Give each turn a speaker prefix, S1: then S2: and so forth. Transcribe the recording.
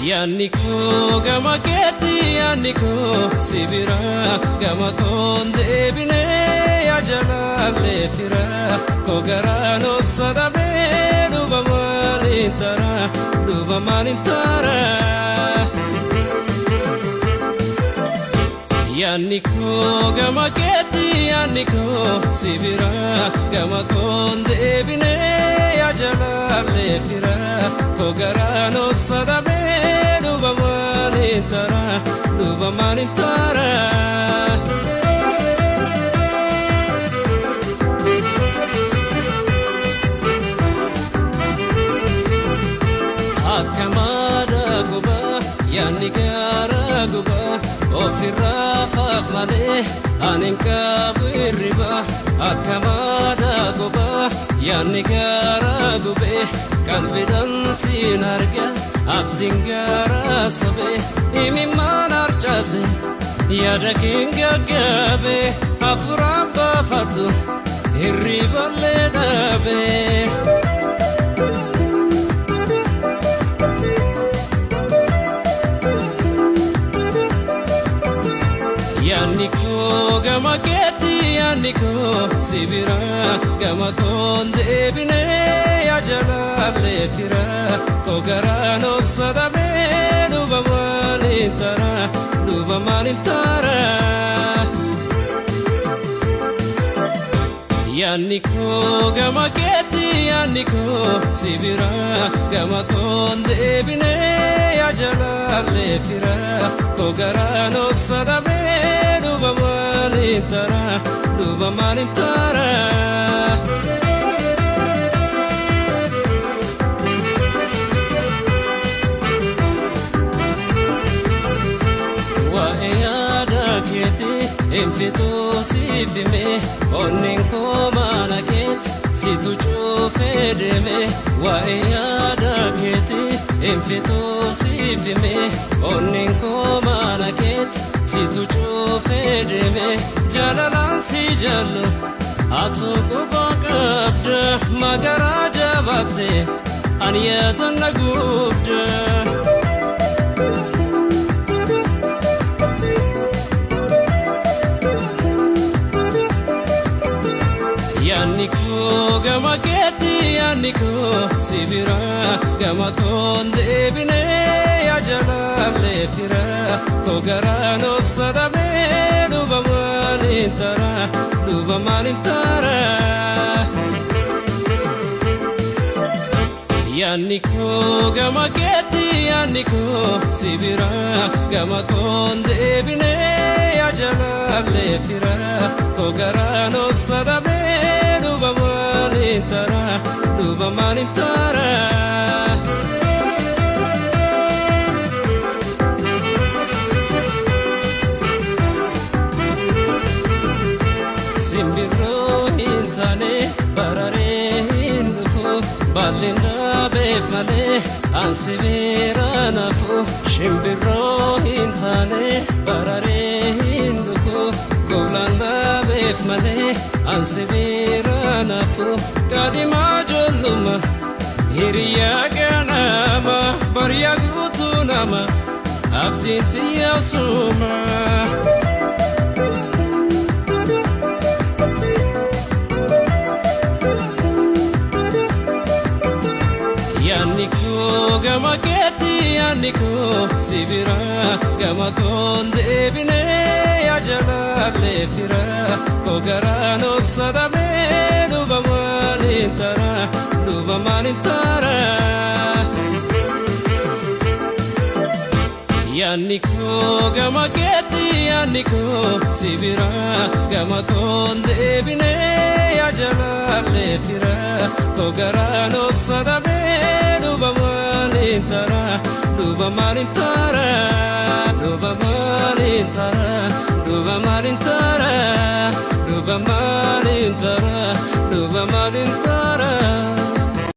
S1: Yaniko gama keti yaniko sibira gama konde bine ya jalale fira kogarano sadabe duba malintara Yaniko gama keti yaniko sibira gama konde bine ya jalale fira kogarano sadabe duba malintara Akamada guba yani gara guba ofirra khafmale aninka birriba Akamada guba yani gara gube kalbidan sinarga abdin gara sobe imi manar chase yada kinga gabe aframba fadu hirriballe dabe Yaniko gama keti yaniko sibira gama konde bine ya jalale fira kogarano sadabe duba malintara Yaniko gama keti yaniko sibira gama konde bine ya jalale fira kogarano sadabe duba malintara Infito sifime oninko manaket situ chofedeme wa yada keti infito sifime oninko manaket situ chofedeme jalalan si jallo ato gobagabda magara jabate aniyatan nagubda Yaniko gama keti yaniko sibira gama konde bine ya jalale fira kogarano sadabe duba malintara Yaniko gama keti yaniko sibira gama konde bine ya jalale fira kogarano sadabe duba malintara Simbirro hintane barare hindufu balinda befale ansibira nafu Simbirro hintane barare hindufu goblanda befale ansibira nafu kadima jolluma hiriya ganama barya gutunama abdinti yasuma Yaniko gama keti yaniko sibira gama konde bine ya jalale fira kogarano sadabe duba malintara Yaniko gama keti yaniko sibira gama konde bine ya jalale fira kogarano sadabe duba malintara duba malintara